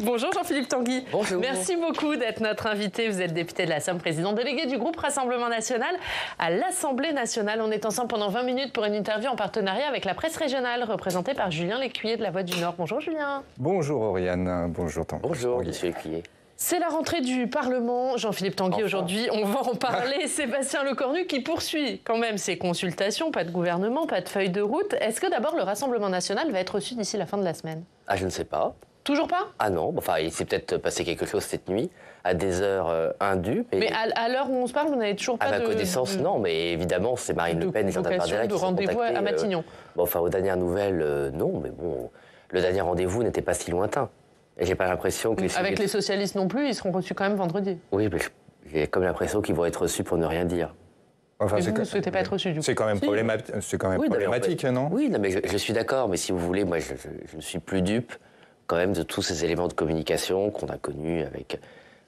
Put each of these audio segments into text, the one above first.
Bonjour Jean-Philippe Tanguy. Bonjour. Merci beaucoup d'être notre invité. Vous êtes député de la Somme, président délégué du groupe Rassemblement National à l'Assemblée nationale. On est ensemble pendant 20 minutes pour une interview en partenariat avec la presse régionale, représentée par Julien Lécuyer de La Voix du Nord. Bonjour Julien. Bonjour Oriane, bonjour Tanguy. Bonjour monsieur Lécuyer. C'est la rentrée du Parlement, Jean-Philippe Tanguy, aujourd'hui, on va en parler. Sébastien Lecornu qui poursuit quand même ses consultations, pas de gouvernement, pas de feuille de route. Est-ce que d'abord le Rassemblement national va être reçu d'ici la fin de la semaine? Ah, je ne sais pas. Toujours pas? Ah non, enfin, il s'est peut-être passé quelque chose cette nuit, à des heures indues. Mais à l'heure où on se parle, vous n'avez toujours pas à ma connaissance, non, mais évidemment, c'est Marine Le Pen et Jean Bardella qui sont contactés. De rendez-vous à Matignon. Bon, enfin, aux dernières nouvelles, non, mais bon, le dernier rendez-vous n'était pas si lointain. Et j'ai pas l'impression que Avec les socialistes non plus, ils seront reçus quand même vendredi. Oui, mais j'ai comme l'impression qu'ils vont être reçus pour ne rien dire. Enfin, vous ne souhaitez pas être reçu, du coup. C'est quand même problématique, non? Oui, non, mais je suis d'accord, mais si vous voulez, moi, je ne suis plus dupe quand même de tous ces éléments de communication qu'on a connus avec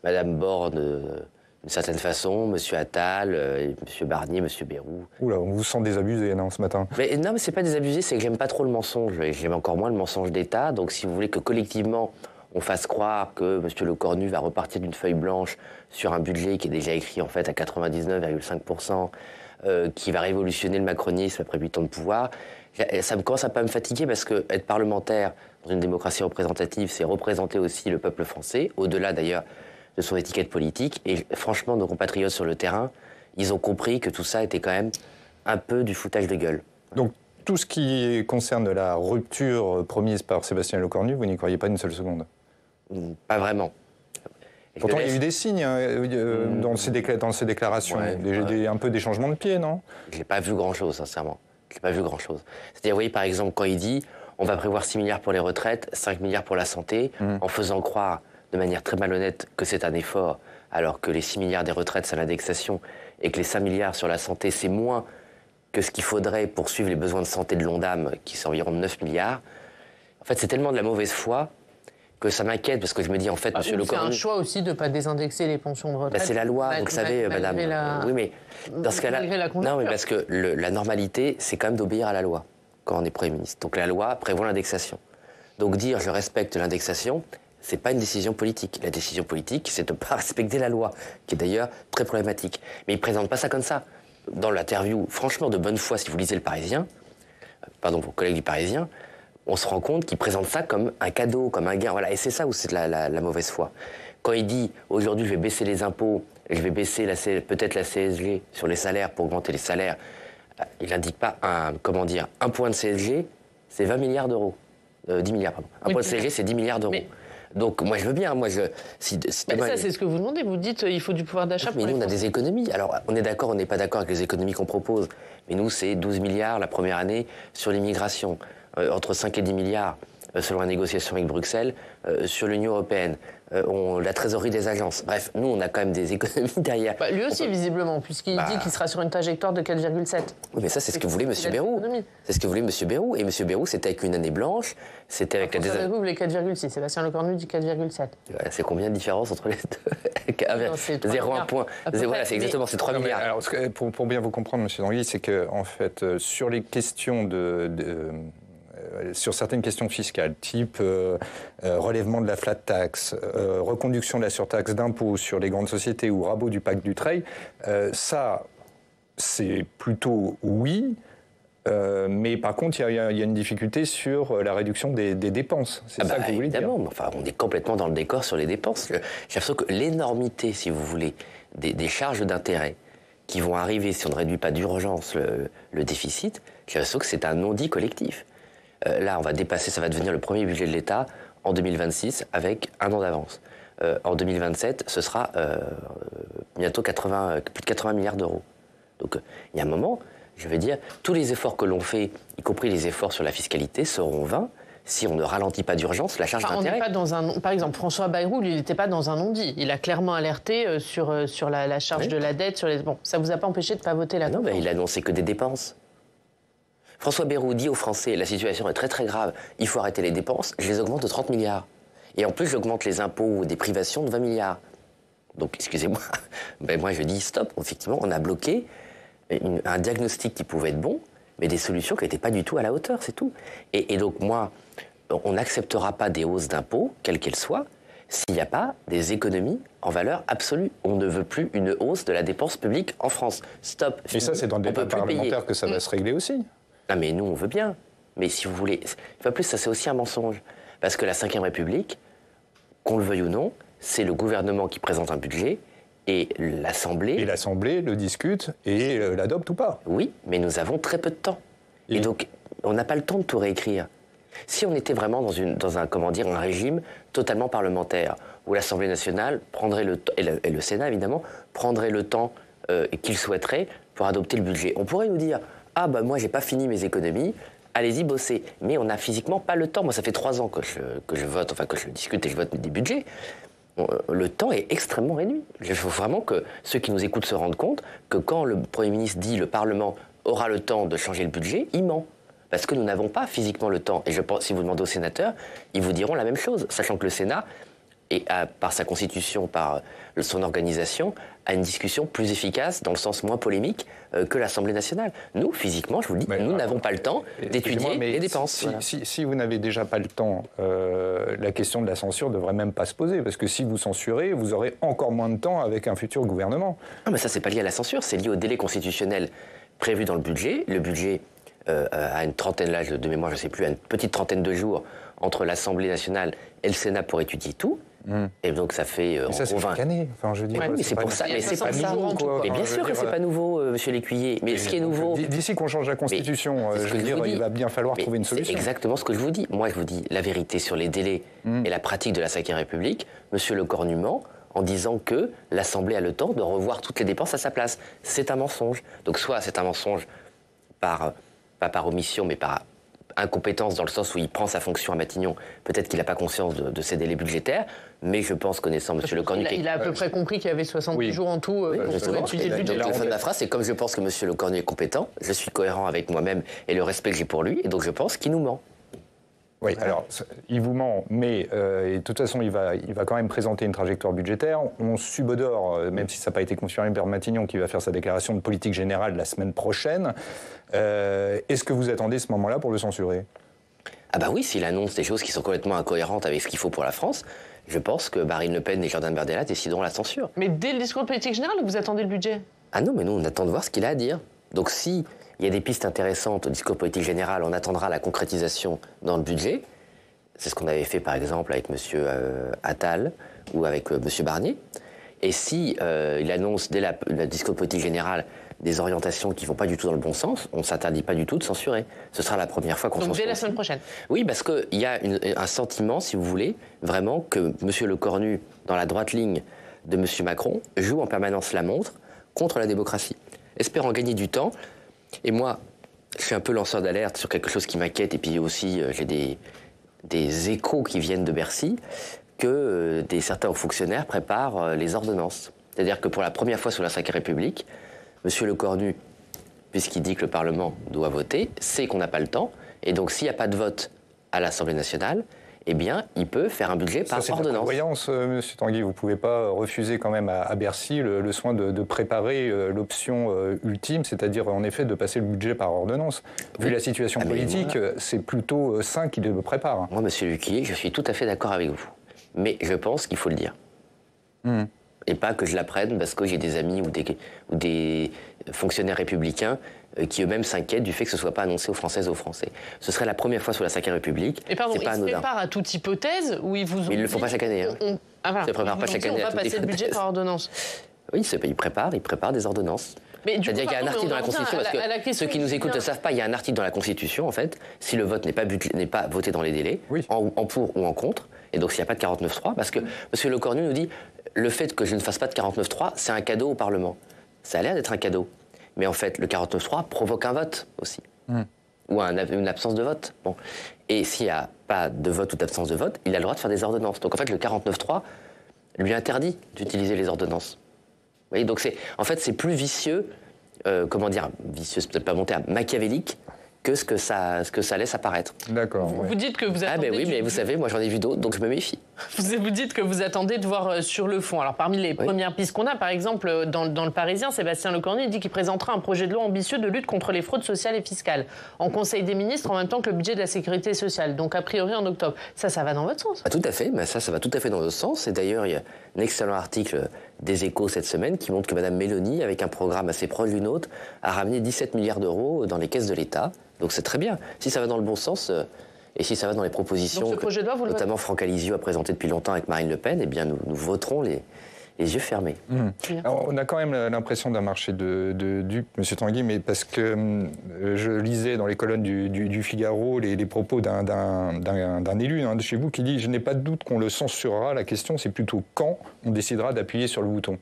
Madame Borne d'une certaine façon, Monsieur Attal, Monsieur Barnier, Monsieur Bayrou. Oula, on vous sent désabusé, non, ce matin? Mais non, mais c'est pas désabusé, c'est que j'aime pas trop le mensonge. J'aime encore moins le mensonge d'État. Donc, si vous voulez que collectivement on fasse croire que M. Lecornu va repartir d'une feuille blanche sur un budget qui est déjà écrit en fait à 99,5%, qui va révolutionner le macronisme après 8 ans de pouvoir, ça me commence à pas me fatiguer parce que être parlementaire dans une démocratie représentative, c'est représenter aussi le peuple français, au-delà d'ailleurs de son étiquette politique. Et franchement, nos compatriotes sur le terrain, ils ont compris que tout ça était quand même un peu du foutage de gueule. Donc tout ce qui concerne la rupture promise par Sébastien Lecornu, vous n'y croyez pas une seule seconde? Pas vraiment. Pourtant, il y a eu des signes dans ces déclarations, ouais, un peu des changements de pied, non? Je n'ai pas vu grand-chose, sincèrement. Je n'ai pas vu grand-chose. C'est-à-dire, vous voyez, par exemple, quand il dit on va prévoir 6 milliards pour les retraites, 5 milliards pour la santé, en faisant croire de manière très malhonnête que c'est un effort, alors que les 6 milliards des retraites, c'est l'indexation, et que les 5 milliards sur la santé, c'est moins que ce qu'il faudrait pour suivre les besoins de santé de l'ONDAM, qui sont environ 9 milliards. En fait, c'est tellement de la mauvaise foi que ça m'inquiète, parce que je me dis, en fait, Monsieur Lecornu... C'est un choix aussi de ne pas désindexer les pensions de retraite. C'est la loi, vous le savez, madame. Oui, mais dans ce cas-là... Non, mais parce que la normalité, c'est quand même d'obéir à la loi, quand on est Premier ministre. Donc la loi prévoit l'indexation. Donc dire « je respecte l'indexation », c'est pas une décision politique. La décision politique, c'est de ne pas respecter la loi, qui est d'ailleurs très problématique. Mais il ne présente pas ça comme ça. Dans l'interview, franchement, de bonne foi, si vous lisez Le Parisien, pardon, vos collègues du Parisien, on se rend compte qu'il présente ça comme un cadeau, comme un gain. Voilà. Et c'est ça où c'est la mauvaise foi. Quand il dit « aujourd'hui, je vais baisser les impôts, je vais baisser peut-être la CSG sur les salaires pour augmenter les salaires », il n'indique pas un point de CSG, c'est 20 milliards d'euros. 10 milliards, pardon. Un point de CSG, c'est 10 milliards d'euros. Donc, moi, je veux bien. Moi, ça, c'est ce que vous demandez. Vous dites il faut du pouvoir d'achat pour Mais nous, on a des économies. Alors, on est d'accord, on n'est pas d'accord avec les économies qu'on propose. Mais nous, c'est 12 milliards la première année sur l'immigration. Entre 5 et 10 milliards, selon la négociation avec Bruxelles, sur l'Union européenne. La trésorerie des agences. Bref, nous, on a quand même des économies derrière. Lui aussi, visiblement, puisqu'il dit qu'il sera sur une trajectoire de 4,7. Oui, mais ça, c'est ce que voulait M. Bayrou. C'est ce que voulait M. Bayrou. Et M. Bayrou, c'était avec une année blanche. C'était avec Vous voulez 4,6. Sébastien Lecornu dit 4,7. C'est combien de différence entre les deux? 0,1 point. Voilà, c'est exactement, c'est 3 milliards. Alors, pour bien vous comprendre, M. Tanguy, c'est que, en fait, sur les questions sur certaines questions fiscales, type relèvement de la flat tax, reconduction de la surtaxe d'impôt sur les grandes sociétés ou rabot du pacte Dutreil, ça, c'est plutôt oui, mais par contre, il y a une difficulté sur la réduction des dépenses. C'est ça que vous voulez dire? Évidemment, enfin, on est complètement dans le décor sur les dépenses. J'ai l'impression que l'énormité, si vous voulez, des charges d'intérêt qui vont arriver si on ne réduit pas d'urgence le déficit, j'ai l'impression que c'est un non-dit collectif. Là, on va dépasser, ça va devenir le premier budget de l'État en 2026 avec un an d'avance. En 2027, ce sera bientôt plus de 80 milliards d'euros. Donc, il y a un moment, je veux dire, tous les efforts que l'on fait, y compris les efforts sur la fiscalité, seront vains si on ne ralentit pas d'urgence la charge d'intérêt. Par exemple, François Bayrou, lui, il n'était pas dans un non-dit. Il a clairement alerté sur la charge de la dette. Bon, ça ne vous a pas empêché de ne pas voter la confiance? Non, il a annoncé que des dépenses. François Bayrou dit aux Français, la situation est très très grave, il faut arrêter les dépenses, je les augmente de 30 milliards. Et en plus, j'augmente les impôts des privations de 20 milliards. Donc, excusez-moi, ben moi je dis stop, effectivement, on a bloqué un diagnostic qui pouvait être bon, mais des solutions qui n'étaient pas du tout à la hauteur, c'est tout. Et donc moi, on n'acceptera pas des hausses d'impôts, quelles qu'elles soient, s'il n'y a pas des économies en valeur absolue. On ne veut plus une hausse de la dépense publique en France. Stop. Et ça, c'est dans le débat parlementaire que ça va se régler aussi. Ah mais nous, on veut bien. Mais si vous voulez... Enfin, plus, ça, c'est aussi un mensonge. Parce que la Ve République, qu'on le veuille ou non, c'est le gouvernement qui présente un budget et l'Assemblée... Et l'Assemblée le discute et l'adopte ou pas. Oui, mais nous avons très peu de temps. Et donc, on n'a pas le temps de tout réécrire. Si on était vraiment dans un régime totalement parlementaire, où l'Assemblée nationale prendrait le temps, et le Sénat évidemment, prendrait le temps qu'il souhaiterait pour adopter le budget, on pourrait nous dire « Ah bah moi j'ai pas fini mes économies, allez-y bosser ». Mais on n'a physiquement pas le temps. Moi ça fait 3 ans que je vote, enfin que je discute et je vote des budgets. Le temps est extrêmement réduit. Il faut vraiment que ceux qui nous écoutent se rendent compte que quand le Premier ministre dit « le Parlement aura le temps de changer le budget », il ment. Parce que nous n'avons pas physiquement le temps. Et je pense, si vous demandez aux sénateurs, ils vous diront la même chose, sachant que le Sénat, par sa constitution, par son organisation, a une discussion plus efficace, dans le sens moins polémique, que l'Assemblée nationale. Nous, physiquement, je vous le dis, nous n'avons pas le temps d'étudier les dépenses. Si vous n'avez déjà pas le temps, la question de la censure ne devrait même pas se poser, parce que si vous censurez, vous aurez encore moins de temps avec un futur gouvernement. Non, mais ça, c'est pas lié à la censure, c'est lié au délai constitutionnel prévu dans le budget. Le budget... à une trentaine, là, de mémoire, je ne sais plus, à une petite trentaine de jours entre l'Assemblée nationale et le Sénat pour étudier tout. Et donc ça fait ça, c'est chaque année. Enfin, je veux dire, mais c'est pour ça. Mais c'est pas nouveau. Et bien sûr que c'est pas nouveau, Monsieur Lécuyer. Mais ce qui est nouveau. D'ici qu'on change la Constitution, je veux dire, il va bien falloir trouver une solution. C'est exactement ce que je vous dis. Moi, je vous dis la vérité sur les délais et la pratique de la Ve République. Monsieur Lecornu ment en disant que l'Assemblée a le temps de revoir toutes les dépenses à sa place. C'est un mensonge. Donc soit c'est un mensonge pas par omission, mais par incompétence, dans le sens où il prend sa fonction à Matignon. Peut-être qu'il n'a pas conscience de ses délais budgétaires, mais je pense, connaissant M. Lecornu... Il a à peu près compris qu'il y avait 70 jours en tout pour étudier le budget. Donc la fin de la phrase, c'est comme je pense que M. Lecornu est compétent, je suis cohérent avec moi-même et le respect que j'ai pour lui, et donc je pense qu'il nous ment. Oui, alors, il vous ment, mais et de toute façon, il va quand même présenter une trajectoire budgétaire. On subodore, même si ça n'a pas été confirmé par Matignon, qui va faire sa déclaration de politique générale la semaine prochaine. Est-ce que vous attendez ce moment-là pour le censurer ? Ah bah oui, s'il annonce des choses qui sont complètement incohérentes avec ce qu'il faut pour la France, je pense que Marine Le Pen et Jordan Bardella décideront la censure. Mais dès le discours de politique générale, vous attendez le budget ? Ah non, mais nous, on attend de voir ce qu'il a à dire. Donc si... il y a des pistes intéressantes au discours politique général, on attendra la concrétisation dans le budget. C'est ce qu'on avait fait par exemple avec M. Attal ou avec M. Barnier. Et si il annonce dès le discours politique général des orientations qui ne vont pas du tout dans le bon sens, on ne s'interdit pas du tout de censurer. Ce sera la première fois qu'on censure. Donc dès la semaine prochaine ? Oui, parce qu'il y a un sentiment, si vous voulez, vraiment que M. Lecornu, dans la droite ligne de M. Macron, joue en permanence la montre contre la démocratie, espérant gagner du temps. Et moi, je suis un peu lanceur d'alerte sur quelque chose qui m'inquiète, et puis aussi j'ai des échos qui viennent de Bercy, que certains fonctionnaires préparent les ordonnances. C'est-à-dire que pour la première fois sous la Ve République, M. Lecornu, puisqu'il dit que le Parlement doit voter, sait qu'on n'a pas le temps, et donc s'il n'y a pas de vote à l'Assemblée nationale, eh bien, il peut faire un budget par ordonnance. C'est prévoyance, M. Tanguy. Vous ne pouvez pas refuser quand même à Bercy le soin de préparer l'option ultime, c'est-à-dire en effet de passer le budget par ordonnance. Vu la situation politique, c'est plutôt sain qu'il le prépare. Moi, M. Lecuyer, je suis tout à fait d'accord avec vous. Mais je pense qu'il faut le dire. Et pas que je l'apprenne parce que j'ai des amis ou des fonctionnaires républicains qui eux-mêmes s'inquiètent du fait que ce ne soit pas annoncé aux Françaises et aux Français. Ce serait la première fois sous la Ve République. Et pardon, ils se préparent à toute hypothèse ou ils vous ont... Mais ils ne le font pas chaque année. Ils ne se préparent pas chaque année à toute hypothèse. On va passer le budget par ordonnance. Oui, ils préparent des ordonnances. C'est-à-dire qu'il y a un article dans la Constitution, parce que ceux qui nous écoutent ne savent pas, il y a un article dans la Constitution, en fait, si le vote n'est pas voté dans les délais, en pour ou en contre, et donc s'il n'y a pas de 49.3, parce que M. Lecornu nous dit, le fait que je ne fasse pas de 49.3, c'est un cadeau au Parlement. Ça a l'air d'être un cadeau. Mais en fait, le 49.3 provoque un vote aussi. Ou une absence de vote. Bon. Et s'il n'y a pas de vote ou d'absence de vote, il a le droit de faire des ordonnances. Donc en fait, le 49.3 lui interdit d'utiliser les ordonnances. Vous voyez, donc c'est plus vicieux, vicieux, c'est peut-être pas mon terme, machiavélique, que ce que ça laisse apparaître. D'accord. Vous dites que vous attendez... Ah ben oui, mais vous savez, moi j'en ai vu d'autres, donc je me méfie. Vous dites que vous attendez de voir sur le fond. Alors, parmi les premières pistes qu'on a, par exemple, dans le Parisien, Sébastien Lecornu dit qu'il présentera un projet de loi ambitieux de lutte contre les fraudes sociales et fiscales en Conseil des ministres en même temps que le budget de la Sécurité sociale. Donc, a priori, en octobre. Ça va dans votre sens? Tout à fait. Ça va tout à fait dans notre sens. Et d'ailleurs, il y a un excellent article des Échos cette semaine qui montre que Mme Mélanie, avec un programme assez proche du nôtre, a ramené 17 milliards d'euros dans les caisses de l'État. Donc, c'est très bien. Si ça va dans le bon sens... Et si ça va dans les propositions que notamment Franck Alizio a présentées depuis longtemps avec Marine Le Pen, eh bien nous voterons les yeux fermés. Alors, on a quand même l'impression d'un marché de dupes, M. Tanguy, mais parce que je lisais dans les colonnes du Figaro les propos d'un élu de chez vous qui dit « Je n'ai pas de doute qu'on le censurera, la question c'est plutôt quand on décidera d'appuyer sur le bouton ».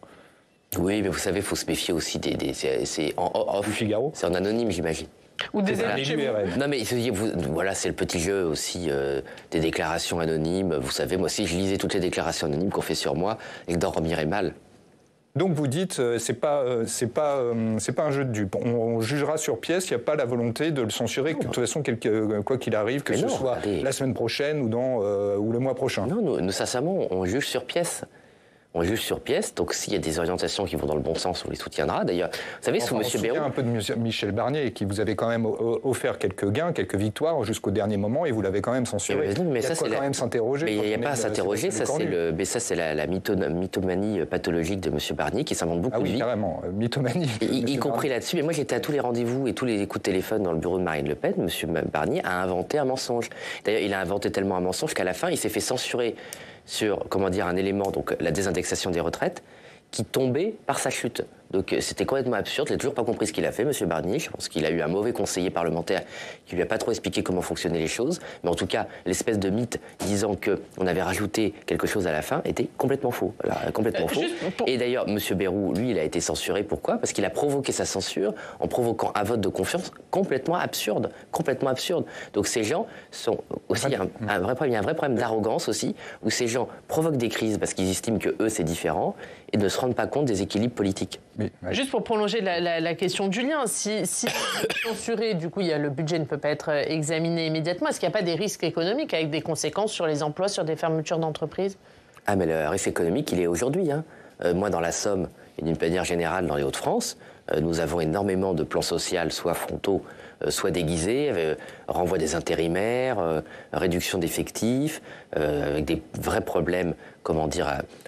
Oui, mais vous savez, il faut se méfier aussi c'est en off. Du Figaro. C'est en anonyme, j'imagine. Ou des élus. Non, mais voilà, c'est le petit jeu aussi des déclarations anonymes. Vous savez, moi aussi, je lisais toutes les déclarations anonymes qu'on fait sur moi et je dormirais mal. Donc vous dites, c'est pas un jeu de dupes. On jugera sur pièce. Il n'y a pas la volonté de le censurer. De toute façon, quoi qu'il arrive, que ce soit la semaine prochaine ou le mois prochain. Non, nous sincèrement, on juge sur pièce. On juge sur pièce, donc s'il y a des orientations qui vont dans le bon sens, on les soutiendra. D'ailleurs, vous savez, sous M. Bayrou... On se souvient un peu de Michel Barnier, qui vous avait quand même offert quelques gains, quelques victoires jusqu'au dernier moment, et vous l'avez quand même censuré. Mais ça, c'est quand même s'interroger. Mais il n'y a pas à s'interroger, ça c'est la mythomanie pathologique de M. Barnier, qui s'invente beaucoup de vie. Ah oui, carrément, mythomanie. Y compris là-dessus. Mais moi, j'étais à tous les rendez-vous et tous les coups de téléphone dans le bureau de Marine Le Pen. M. Barnier a inventé un mensonge. D'ailleurs, il a inventé tellement un mensonge qu'à la fin, il s'est fait censurer sur, un élément, donc la désindexation des retraites, qui tombait par sa chute. Donc c'était complètement absurde. Je n'ai toujours pas compris ce qu'il a fait, M. Barnier. Je pense qu'il a eu un mauvais conseiller parlementaire qui lui a pas trop expliqué comment fonctionnaient les choses. Mais en tout cas, l'espèce de mythe disant qu'on avait rajouté quelque chose à la fin était complètement faux. Voilà, complètement faux. Et d'ailleurs, M. Bayrou, lui, il a été censuré. Pourquoi? Parce qu'il a provoqué sa censure en provoquant un vote de confiance complètement absurde. Complètement absurde. Donc ces gens sont aussi un vrai problème. Il y a un vrai problème d'arrogance aussi, où ces gens provoquent des crises parce qu'ils estiment que eux c'est différent et ne se rendent pas compte des équilibres politiques. Oui. Juste pour prolonger la question de Julien, si censuré, du coup, le budget ne peut pas être examiné immédiatement, est-ce qu'il n'y a pas des risques économiques avec des conséquences sur les emplois, sur des fermetures d'entreprises? Ah, mais le risque économique, il est aujourd'hui. Moi, dans la Somme, et d'une manière générale dans les Hauts-de-France, nous avons énormément de plans sociaux, soit frontaux, soit déguisés, renvoi des intérimaires, réduction d'effectifs, avec des vrais problèmes,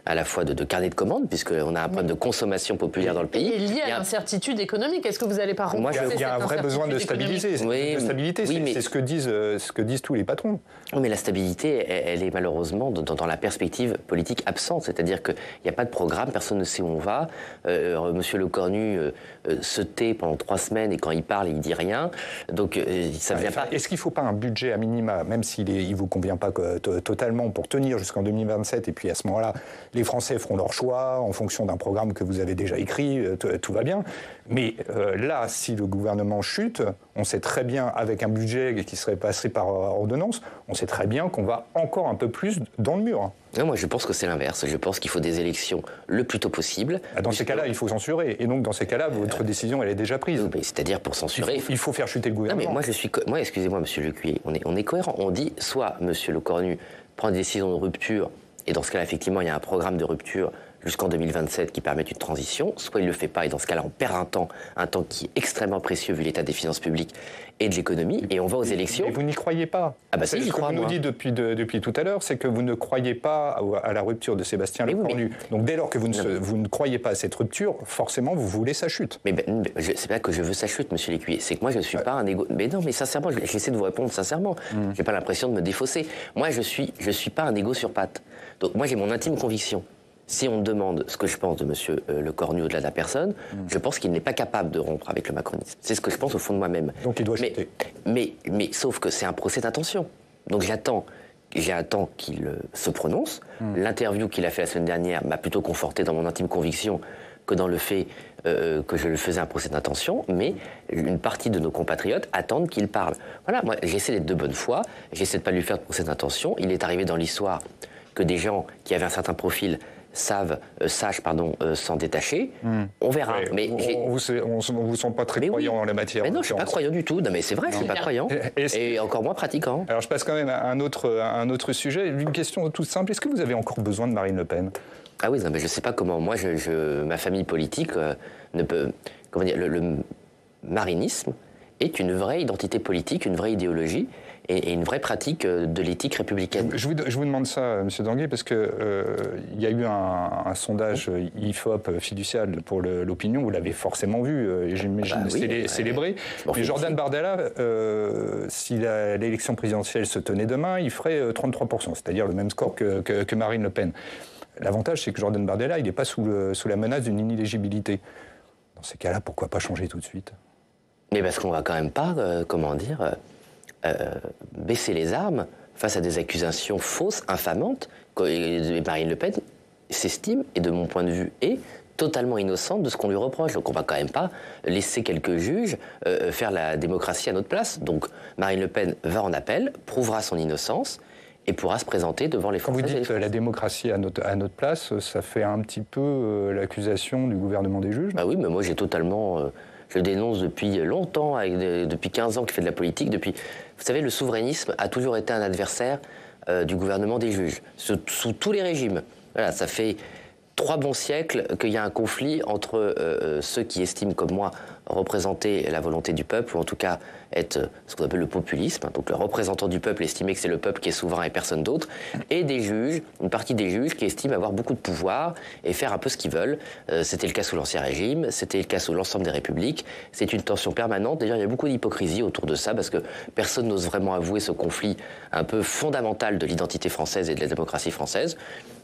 à la fois de carnet de commandes, puisqu'on a un problème de consommation populaire dans le pays. Et lié à l'incertitude économique, est-ce que vous n'allez pas renforcer Il y a un vrai besoin de stabilité. C'est ce que disent tous les patrons. Oui, mais la stabilité, elle est malheureusement dans la perspective politique absente. C'est-à-dire qu'il n'y a pas de programme, personne ne sait où on va. Monsieur Lecornu se tait pendant 3 semaines et quand il parle, il ne dit rien. Donc ça ne vient pas... Est-ce qu'il ne faut pas un budget à minima, même s'il ne vous convient pas totalement, pour tenir jusqu'en 2027, et puis à ce moment-là, les Français feront leur choix en fonction d'un programme que vous avez déjà écrit, tout va bien. Mais là, si le gouvernement chute, on sait très bien, avec un budget qui serait passé par ordonnance, on sait très bien qu'on va encore un peu plus dans le mur. Non, moi, je pense que c'est l'inverse. Je pense qu'il faut des élections le plus tôt possible. Dans ces cas-là, il faut censurer. Et donc, dans ces cas-là, votre décision, elle est déjà prise. C'est-à-dire, pour censurer... Il faut faire chuter le gouvernement. Non, mais moi, excusez-moi, monsieur Lecuyer, on est cohérent. On dit, soit monsieur Lecornu prend des décisions de rupture, et dans ce cas-là, effectivement, il y a un programme de rupture jusqu'en 2027 qui permet une transition, soit il ne le fait pas, et dans ce cas-là, on perd un temps qui est extrêmement précieux vu l'état des finances publiques et de l'économie, et on va aux élections. Mais vous n'y croyez pas. Ah bah si, j'y crois, moi. Ce que vous nous dites depuis tout à l'heure, c'est que vous ne croyez pas à la rupture de Sébastien Lecornu. Donc dès lors que vous ne croyez pas à cette rupture, forcément, vous voulez sa chute. Mais c'est pas que je veux sa chute, monsieur Lécuyer. C'est que moi, je ne suis pas un égo... Mais non, mais sincèrement, j'essaie de vous répondre sincèrement. J'ai pas l'impression de me défausser. Moi, je suis pas un égo sur pattes. Donc moi, j'ai mon intime conviction. Si on me demande ce que je pense de M. Lecornu au-delà de la personne, je pense qu'il n'est pas capable de rompre avec le macronisme. C'est ce que je pense au fond de moi-même. Donc il doit chuter. Mais sauf que c'est un procès d'intention. Donc j'attends qu'il se prononce. L'interview qu'il a fait la semaine dernière m'a plutôt conforté dans mon intime conviction que dans le fait que je le faisais un procès d'intention, mais une partie de nos compatriotes attendent qu'il parle. Voilà, moi j'essaie d'être de bonne foi, j'essaie de ne pas lui faire de procès d'intention. Il est arrivé dans l'histoire que des gens qui avaient un certain profil sachent s'en détacher. On verra. Ouais, mais on vous sent pas très croyant en la matière. Mais non, je suis pas croyant du tout. Non, mais c'est vrai, je suis pas croyant. Et encore moins pratiquant. Alors je passe quand même à un autre sujet. Une question toute simple. Est-ce que vous avez encore besoin de Marine Le Pen? Ah oui, non, mais je sais pas comment. Moi, ma famille politique ne peut. Comment dire, le marinisme est une vraie identité politique, une vraie idéologie et une vraie pratique de l'éthique républicaine. Je vous demande ça, M. Danguet, parce qu'il y a eu un sondage IFOP fiducial pour l'opinion, vous l'avez forcément vu, j'imagine célébré. Mais Jordan Bardella, si l'élection présidentielle se tenait demain, il ferait 33%, c'est-à-dire le même score que Marine Le Pen. L'avantage, c'est que Jordan Bardella, il n'est pas sous la menace d'une inéligibilité. Dans ces cas-là, pourquoi pas changer tout de suite? Mais parce qu'on va quand même pas, baisser les armes face à des accusations fausses, infamantes. Marine Le Pen s'estime, et de mon point de vue est, totalement innocente de ce qu'on lui reproche. Donc on va quand même pas laisser quelques juges faire la démocratie à notre place. Donc Marine Le Pen va en appel, prouvera son innocence, et pourra se présenter devant les Français. Quand vous dites la démocratie à notre place, ça fait un petit peu l'accusation du gouvernement des juges? Ah oui, mais moi j'ai totalement... je dénonce depuis longtemps, depuis 15 ans que je fais de la politique. Vous savez, le souverainisme a toujours été un adversaire du gouvernement des juges, sous tous les régimes. Voilà, ça fait 3 bons siècles qu'il y a un conflit entre ceux qui estiment, comme moi, représenter la volonté du peuple, ou en tout cas être ce qu'on appelle le populisme, donc le représentant du peuple estimer que c'est le peuple qui est souverain et personne d'autre, et des juges, une partie des juges qui estiment avoir beaucoup de pouvoir et faire un peu ce qu'ils veulent. C'était le cas sous l'Ancien Régime, c'était le cas sous l'ensemble des républiques. C'est une tension permanente. D'ailleurs, il y a beaucoup d'hypocrisie autour de ça, parce que personne n'ose vraiment avouer ce conflit un peu fondamental de l'identité française et de la démocratie française.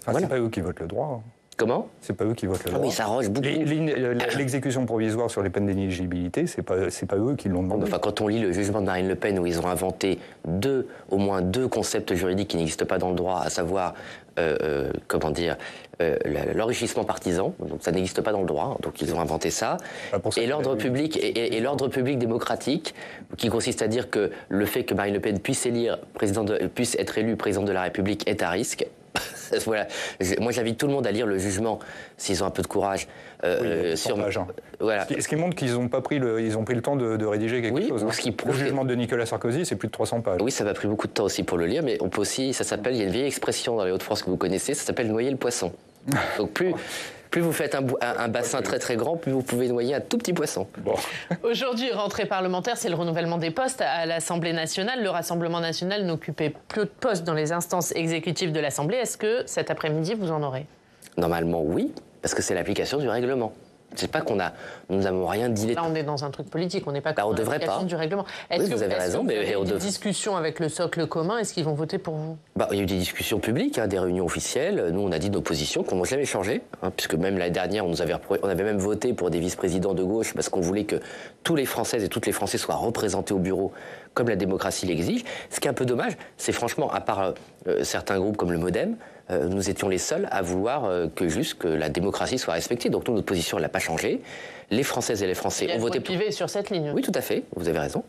Voilà. C'est pas eux qui votent le droit. Comment? C'est pas eux qui votent le droit. Mais ça roche beaucoup. L'exécution provisoire sur les peines d'éligibilité, c'est pas eux qui l'ont demandé. Enfin, quand on lit le jugement de Marine Le Pen, où ils ont inventé au moins deux concepts juridiques qui n'existent pas dans le droit, à savoir, l'enrichissement partisan, donc ça n'existe pas dans le droit, donc ils ont inventé ça, et l'ordre public et l'ordre public démocratique, qui consiste à dire que le fait que Marine Le Pen puisse être élue présidente de la République est à risque. Voilà. Moi, j'invite tout le monde à lire le jugement, s'ils ont un peu de courage. Voilà. Ce qui montre qu'ils ont pris le temps de rédiger quelque chose. Le jugement de Nicolas Sarkozy, c'est plus de 300 pages. Oui, ça m'a pris beaucoup de temps aussi pour le lire, mais on peut aussi, il y a une vieille expression dans les Hauts-de-France que vous connaissez, ça s'appelle noyer le poisson. Donc plus vous faites un bassin très très grand, plus vous pouvez noyer un tout petit poisson. Bon. Aujourd'hui, rentrée parlementaire, c'est le renouvellement des postes à l'Assemblée nationale. Le Rassemblement national n'occupait plus de postes dans les instances exécutives de l'Assemblée. Est-ce que cet après-midi, vous en aurez? Normalement, oui, parce que c'est l'application du règlement. C'est pas nous n'avons rien dit. Là, on est dans un truc politique, on n'est pas on devrait pas. Du règlement. Oui, vous avez raison, mais il y a des discussions avec le socle commun. Est-ce qu'ils vont voter pour vous? Il y a eu des discussions publiques, des réunions officielles. Nous, on a dit nos positions, qu'on n'a jamais changé, puisque même l'année dernière, on avait même voté pour des vice-présidents de gauche parce qu'on voulait que tous les Françaises et tous les Français soient représentés au bureau, comme la démocratie l'exige. Ce qui est un peu dommage, c'est franchement, à part certains groupes comme le MoDem, nous étions les seuls à vouloir que la démocratie soit respectée. Donc nous, notre position, elle n'a pas changé. Les Françaises et les Français ont voté. Pivet sur cette ligne. Oui, tout à fait, vous avez raison.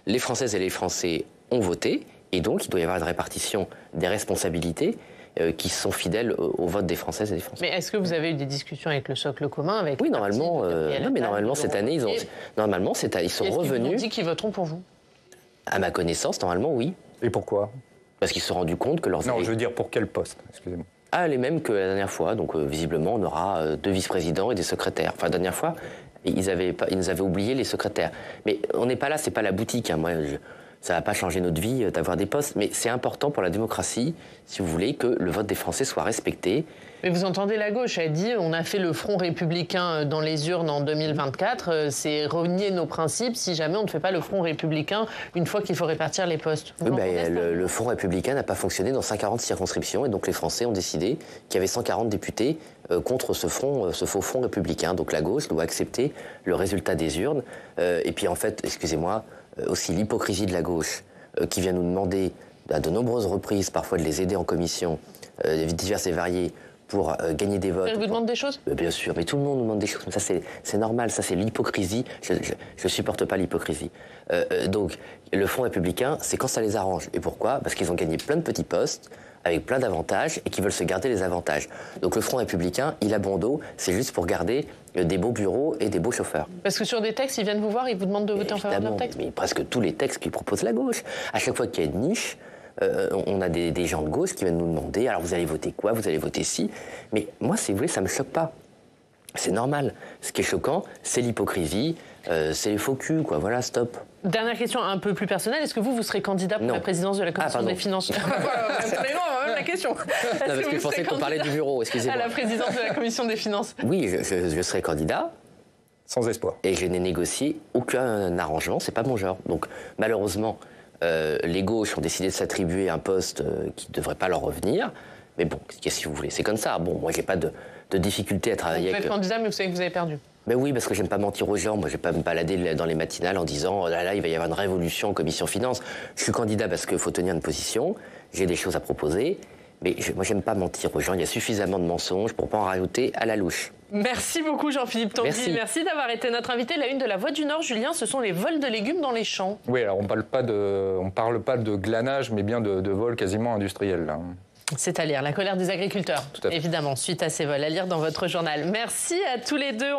Les Françaises et les Français ont voté, et donc il doit y avoir une répartition des responsabilités qui sont fidèles au vote des Françaises et des Français. Mais est-ce que vous avez eu des discussions avec le socle commun, avec Oui, normalement. Normalement cette année, ils sont revenus. Ils ont dit qu'ils voteront pour vous. À ma connaissance, normalement, oui. Et pourquoi? Parce qu'ils se sont rendus compte que leurs... Non, je veux dire pour quel poste? Excusez-moi. Les mêmes que la dernière fois. Donc, visiblement, on aura 2 vice-présidents et des secrétaires. Enfin, la dernière fois, ils nous avaient oublié les secrétaires. Mais on n'est pas là, c'est pas la boutique. Moi, ça va pas changer notre vie d'avoir des postes. Mais c'est important pour la démocratie, si vous voulez, que le vote des Français soit respecté. Mais vous entendez la gauche, elle dit on a fait le front républicain dans les urnes en 2024, c'est renier nos principes si jamais on ne fait pas le front républicain une fois qu'il faut répartir les postes. Le front républicain n'a pas fonctionné dans 140 circonscriptions et donc les Français ont décidé qu'il y avait 140 députés contre ce faux front républicain. Donc la gauche doit accepter le résultat des urnes. Et puis en fait, excusez-moi, aussi l'hypocrisie de la gauche qui vient nous demander à de nombreuses reprises parfois de les aider en commission diverses et variées pour gagner des votes. Elle vous demande des choses? Bien sûr, mais tout le monde nous demande des choses. Ça, c'est normal, ça, c'est l'hypocrisie. Je ne supporte pas l'hypocrisie. Donc, le Front républicain, c'est quand ça les arrange. Et pourquoi? Parce qu'ils ont gagné plein de petits postes, avec plein d'avantages, et qui veulent se garder les avantages. Donc le Front républicain, il a bon dos, c'est juste pour garder des beaux bureaux et des beaux chauffeurs. Parce que sur des textes, ils viennent vous voir, ils vous demandent de voter en faveur de leur texte? Mais presque tous les textes qu'ils proposent la gauche. À chaque fois qu'il y a une niche, on a des gens de gauche qui viennent nous demander, alors vous allez voter quoi? Vous allez voter ci? Mais moi, si vous voulez, ça me choque pas. C'est normal. Ce qui est choquant, c'est l'hypocrisie, c'est les faux culs, quoi. Voilà, stop. Dernière question un peu plus personnelle. Est-ce que vous serez candidat pour la présidence de la Commission des Finances? Absolument, même la question. Non, parce que je pensais qu'on parlait du bureau, excusez-moi. À la présidence de la Commission des Finances. Oui, je serai candidat. Sans espoir. Et je n'ai négocié aucun arrangement, c'est pas mon genre. Donc, malheureusement, les gauches ont décidé de s'attribuer un poste qui ne devrait pas leur revenir. Mais bon, qu'est-ce que vous voulez? C'est comme ça. Bon, moi, j'ai pas de difficulté à travailler avec... Vous êtes candidat, mais vous savez que vous avez perdu. Mais oui, parce que j'aime pas mentir aux gens. Moi, je vais pas me balader dans les matinales en disant oh là, il va y avoir une révolution en commission finance. Je suis candidat parce qu'il faut tenir une position. J'ai des choses à proposer. Mais moi, j'aime pas mentir aux gens. Il y a suffisamment de mensonges pour pas en rajouter à la louche. Merci beaucoup, Jean-Philippe Tanguy. Merci d'avoir été notre invité. La une de La Voix du Nord, Julien, ce sont les vols de légumes dans les champs. Oui, alors on parle pas de glanage, mais bien de vols quasiment industriels, là. C'est à lire, la colère des agriculteurs, évidemment, suite à ces vols, à lire dans votre journal. Merci à tous les deux.